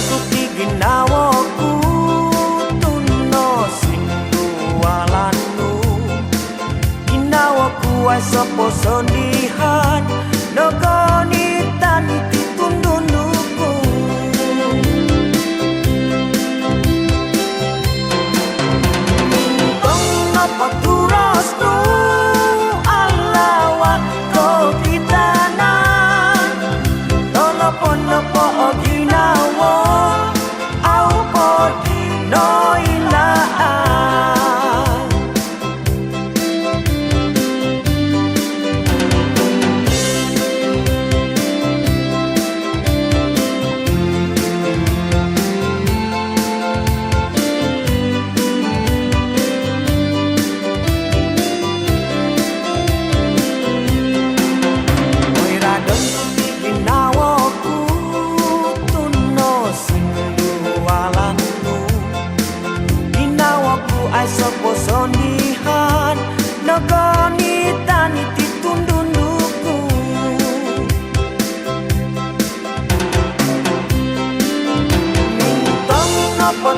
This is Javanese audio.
bukti ginawaku tuno sing dualanmu ginawaku ay sapa sondihan nogoni taniti tundunuku tong napa turasnu alawan ko kitanan tolopo-lopo ginawa au podino ilaan ay sapa sondihan nogoni taniti tundunuku mintong napa